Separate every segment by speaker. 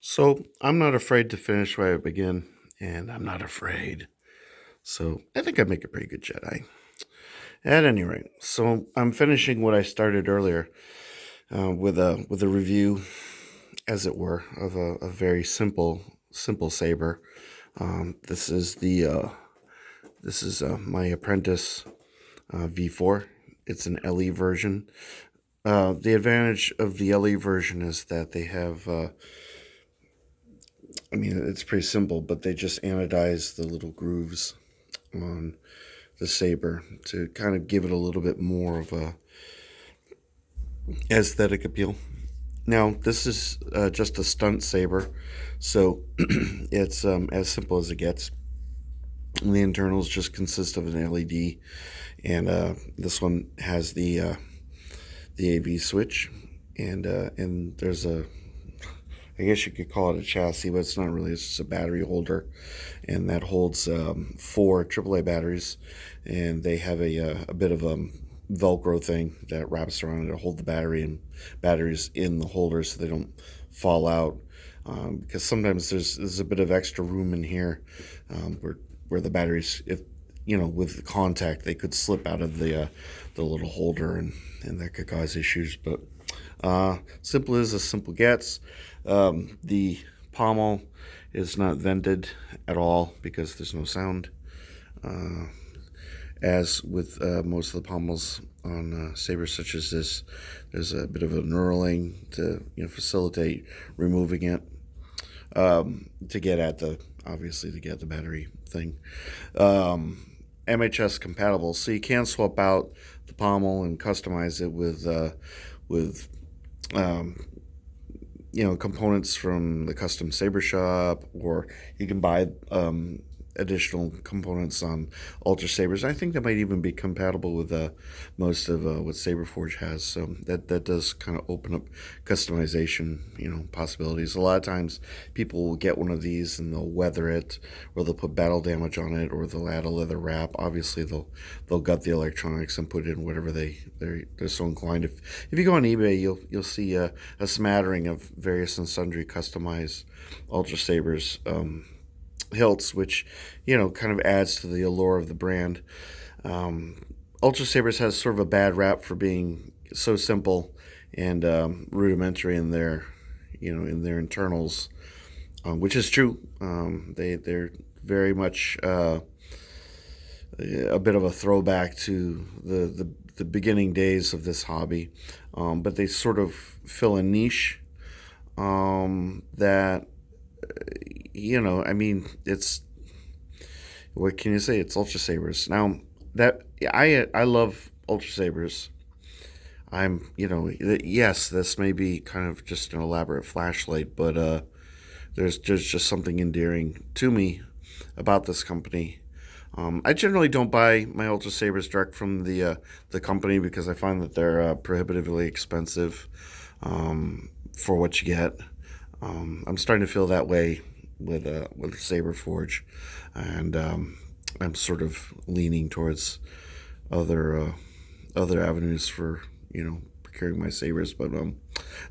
Speaker 1: So I'm not afraid to finish where I begin, and I'm not afraid. So I think I make a pretty good Jedi. At any rate, so I'm finishing what I started earlier with a review, as it were, of a very simple saber. This is my Apprentice V4. It's an LE version. The advantage of the LE version is that they have I mean, it's pretty simple, but they just anodize the little grooves on the saber to kind of give it a little bit more of a aesthetic appeal. Now, this is just a stunt saber, so it's as simple as it gets. And the internals just consist of an LED, and this one has the AV switch, and there's a, I guess you could call it a chassis, but it's not really. It's just a battery holder, and that holds four AAA batteries, and they have a bit of a Velcro thing that wraps around it to hold the batteries in the holder so they don't fall out. Because sometimes there's a bit of extra room in here, where the batteries, if with the contact, they could slip out of the little holder, and that could cause issues. But simple as a simple gets. The pommel is not vented at all because there's no sound. As with most of the pommels on sabers such as this, there's a bit of a knurling to facilitate removing it, to get at the battery thing. MHS compatible, so you can swap out the pommel and customize it with components from the custom saber shop, or you can buy additional components on Ultrasabers. I think that might even be compatible with most of what Saberforge has. So that does kind of open up customization, possibilities. A lot of times people will get one of these and they'll weather it, or they'll put battle damage on it, or they'll add a leather wrap. Obviously, they'll gut the electronics and put in whatever they're so inclined. If you go on eBay, you'll see a smattering of various and sundry customized Ultrasabers hilts, which kind of adds to the allure of the brand. Ultra Sabers has sort of a bad rap for being so simple and rudimentary in their internals, which is true. They're very much a bit of a throwback to the beginning days of this hobby, but they sort of fill a niche that I mean, it's, what can you say? It's Ultra Sabers. Now that I love Ultra Sabers, yes, this may be kind of just an elaborate flashlight, but there's just something endearing to me about this company. I generally don't buy my Ultra Sabers direct from the company because I find that they're prohibitively expensive for what you get. I'm starting to feel that way with Saber Forge, and I'm sort of leaning towards other other avenues for procuring my sabers, but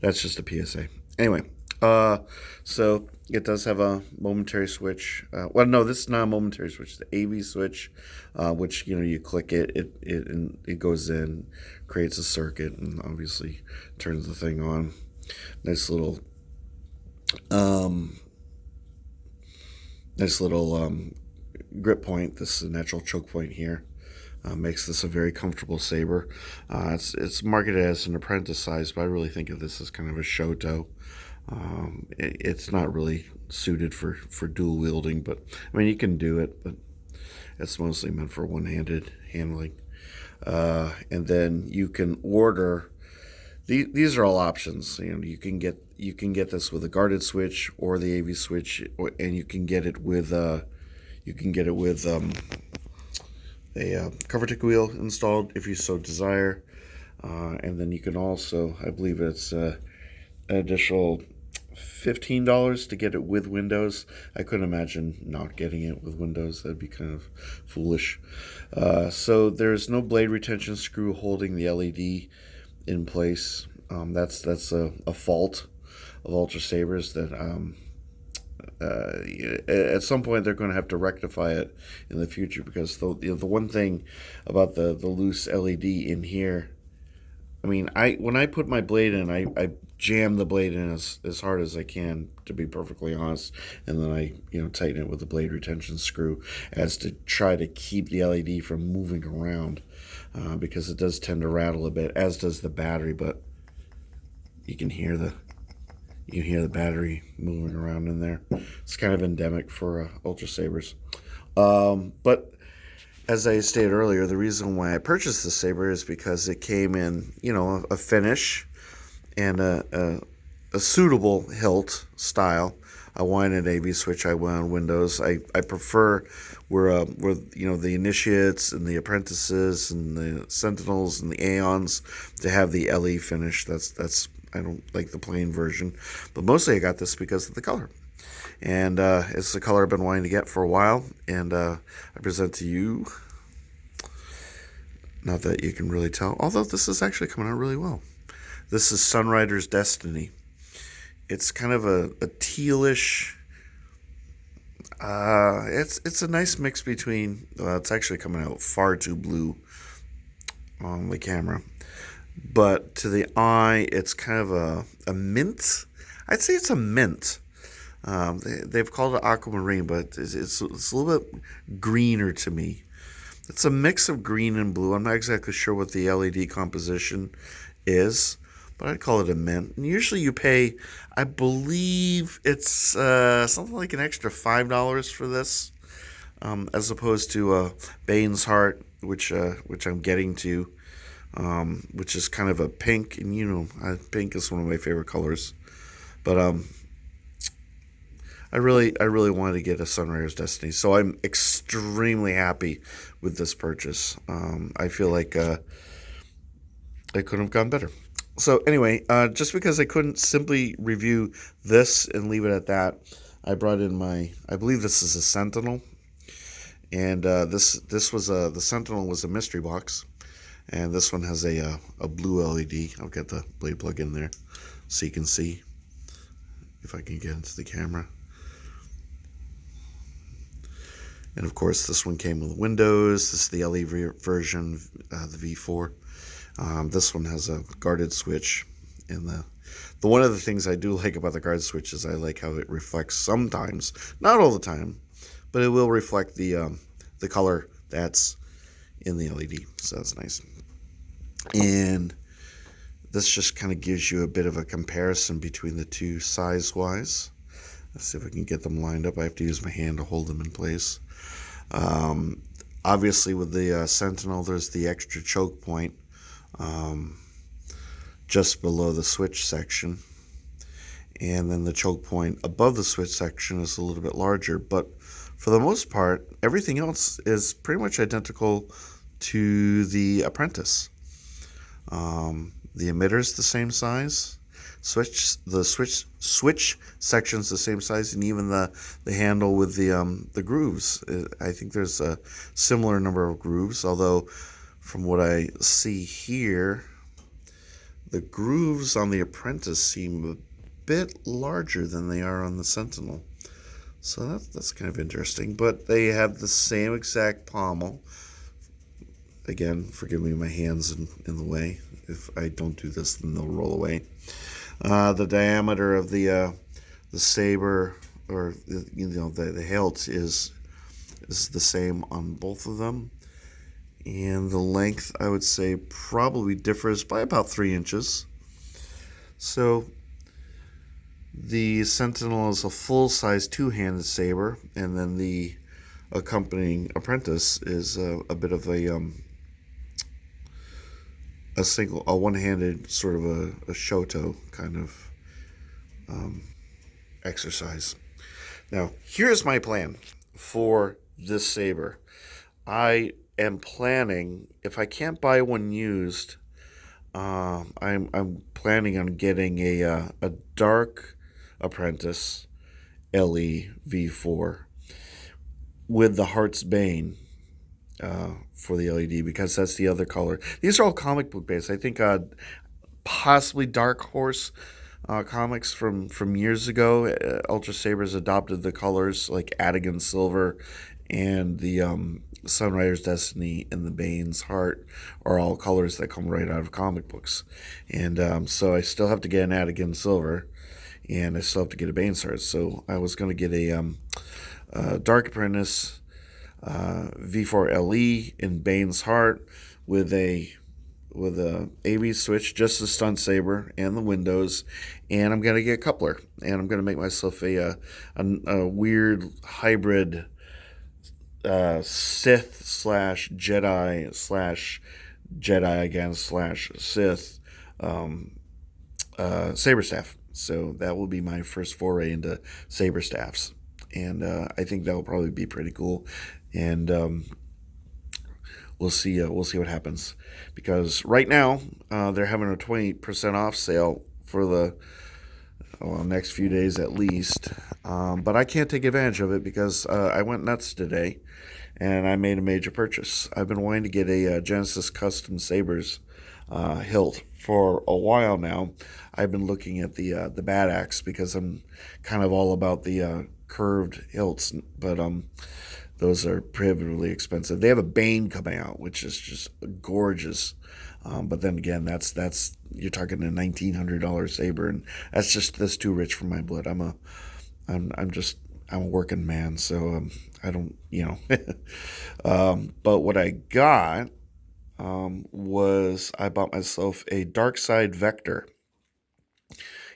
Speaker 1: that's just a PSA. Anyway, so it does have a momentary switch. Well, no, this is not a momentary switch. The AV switch, which you click it goes in, creates a circuit, and obviously turns the thing on. Nice little grip point. This is a natural choke point here. Makes this a very comfortable saber. It's marketed as an apprentice size, but I really think of this as kind of a shoto. It's not really suited for dual wielding, but I mean you can do it, but it's mostly meant for one-handed handling. And then you can order. These are all options. You can get this with a guarded switch or the AV switch, and you can get it with a cover tick wheel installed if you so desire, and then you can also, I believe it's an additional $15 to get it with Windows. I couldn't imagine not getting it with Windows. That'd be kind of foolish. So there's no blade retention screw holding the LED in place. That's a fault. of Ultrasabers that at some point they're going to have to rectify it in the future, because the one thing about the loose LED in here, I mean, when I put my blade in, I jam the blade in as hard as I can, to be perfectly honest, and then I tighten it with the blade retention screw as to try to keep the LED from moving around, because it does tend to rattle a bit, as does the battery. But you can hear the battery moving around in there. It's kind of endemic for Ultrasabers. But as I stated earlier, the reason why I purchased the saber is because it came in, a finish and a suitable hilt style. I wanted an AV switch. I went on Windows. I prefer where the initiates and the apprentices and the sentinels and the aeons to have the LE finish. That's I don't like the plain version, but mostly I got this because of the color. And it's the color I've been wanting to get for a while, and I present to you, not that you can really tell, although this is actually coming out really well. This is Sunrider's Destiny. It's kind of a tealish, it's a nice mix between, it's actually coming out far too blue on the camera, but to the eye it's kind of a mint. I'd say it's a mint. They've called it aquamarine, but it's a little bit greener to me. It's a mix of green and blue. I'm not exactly sure what the LED composition is, but I'd call it a mint. And usually you pay, I believe it's something like an extra $5 for this, as opposed to Bane's Heart, which I'm getting to, which is kind of a pink, and pink is one of my favorite colors. But I really wanted to get a Sunrider's Destiny, so I'm extremely happy with this purchase. I feel like I couldn't have gone better. So anyway, just because I couldn't simply review this and leave it at that, I brought in I believe this is a Sentinel, and this was the Sentinel was a mystery box, and this one has a blue LED. I'll get the blade plug in there so you can see if I can get into the camera. And of course, this one came with Windows. This is the LE version, the V4. This one has a guarded switch. And the one of the things I do like about the guard switch is I like how it reflects sometimes, not all the time, but it will reflect the color that's in the LED. So that's nice. And this just kind of gives you a bit of a comparison between the two size-wise. Let's see if I can get them lined up. I have to use my hand to hold them in place. Obviously with the Sentinel, there's the extra choke point just below the switch section, and then the choke point above the switch section is a little bit larger, but for the most part everything else is pretty much identical to the Apprentice. The emitter's the same size, the switch section's the same size, and even the handle with the grooves, I think there's a similar number of grooves, although from what I see here, the grooves on the Apprentice seem a bit larger than they are on the Sentinel. So that's kind of interesting, but they have the same exact pommel. Again, forgive me, my hands in the way. If I don't do this, then they'll roll away. The diameter of the saber, or the hilt, is the same on both of them, and the length, I would say, probably differs by about 3 inches. So the Sentinel is a full-size two-handed saber, and then the accompanying Apprentice is a bit of a one-handed, sort of a shoto kind of exercise. Now, here's my plan for this saber. I am planning, if I can't buy one used, I'm planning on getting a dark Apprentice LE V4 with the Heart's Bane for the LED, because that's the other color. These are all comic book based. I think possibly Dark Horse comics from years ago. Ultrasabers adopted the colors like Atigan Silver and the Sunrider's Destiny and the Bane's Heart are all colors that come right out of comic books. And so I still have to get an Atigan Silver, and I still have to get a Bane's Heart. So I was going to get a Dark Apprentice V4 LE in Bane's Heart with a AV switch, just the stunt saber and the windows, and I'm gonna get a coupler, and I'm gonna make myself a weird hybrid Sith slash Jedi slash Jedi again slash Sith saber staff. So that will be my first foray into saber staffs, and I think that will probably be pretty cool, and we'll see. We'll see what happens, because right now they're having a 20% off sale for the next few days at least. But I can't take advantage of it because I went nuts today, and I made a major purchase. I've been wanting to get a Genesis Custom Sabers hilt for a while now. I've been looking at the Bad Axe because I'm kind of all about the curved hilts, but those are prohibitively expensive. They have a Bane coming out, which is just gorgeous. But then again, that's you're talking a $1,900 saber, and that's too rich for my blood. I'm a working man, so I don't, but what I got was I bought myself a Dark Side Vector,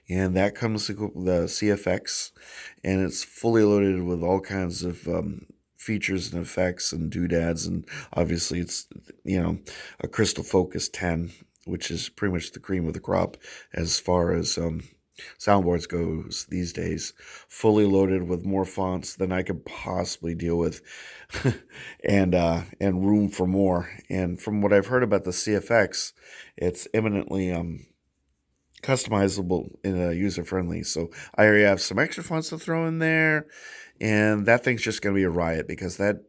Speaker 1: and that comes with the CFX, and it's fully loaded with all kinds of features and effects and doodads, and obviously it's a Crystal Focus 10, which is pretty much the cream of the crop as far as soundboards goes these days. Fully loaded with more fonts than I could possibly deal with, and room for more. And from what I've heard about the CFX, it's eminently customizable and user friendly. So I already have some extra fonts to throw in there, and that thing's just going to be a riot, because the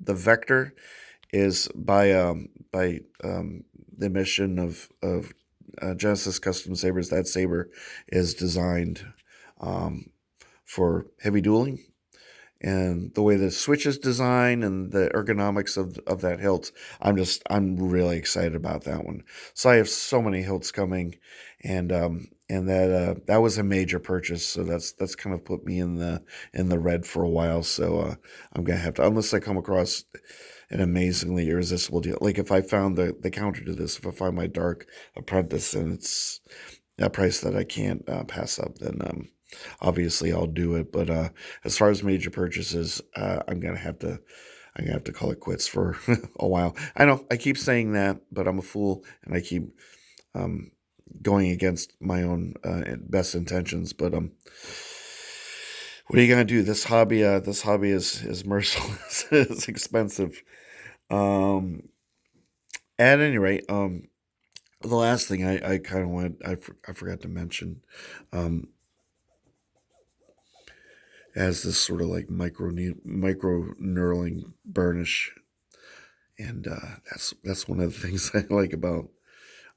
Speaker 1: Vector is by the mission of Genesis Custom Sabers. That saber is designed for heavy dueling, and the way the switch is designed and the ergonomics of that hilt, I'm really excited about that one. So I have so many hilts coming, and that was a major purchase. So that's kind of put me in the red for a while. So I'm gonna have to, unless I come across an amazingly irresistible deal. Like if I found the counter to this, if I find my Dark Apprentice and it's a price that I can't pass up, then obviously I'll do it. But as far as major purchases, I'm gonna have to call it quits for a while. I know I keep saying that, but I'm a fool, and I keep going against my own best intentions. But what are you gonna do? This hobby is merciless. It's expensive. At any rate, the last thing I kind of wanted, I forgot to mention, as this sort of like micro knurling burnish, and that's one of the things I like about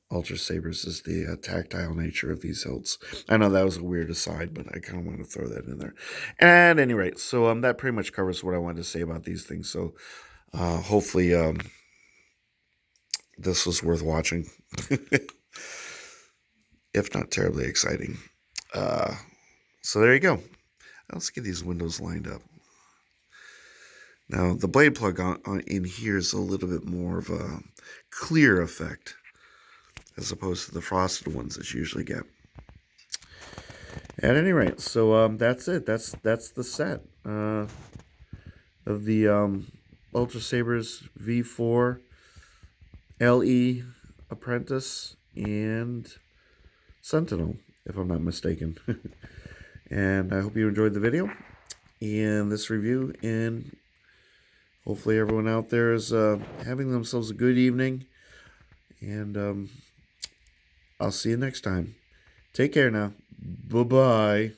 Speaker 1: Ultra Sabers is the tactile nature of these hilts. I know that was a weird aside, but I kind of want to throw that in there. At any rate, so that pretty much covers what I wanted to say about these things. So hopefully this was worth watching, if not terribly exciting. So there you go. Let's get these windows lined up. Now the blade plug on in here is a little bit more of a clear effect, as opposed to the frosted ones that you usually get. At any rate, so that's it. That's the set of the Ultrasabers V4 LE Apprentice and Sentinel, if I'm not mistaken. And I hope you enjoyed the video and this review, and hopefully everyone out there is having themselves a good evening, and I'll see you next time. Take care now. Bye-bye.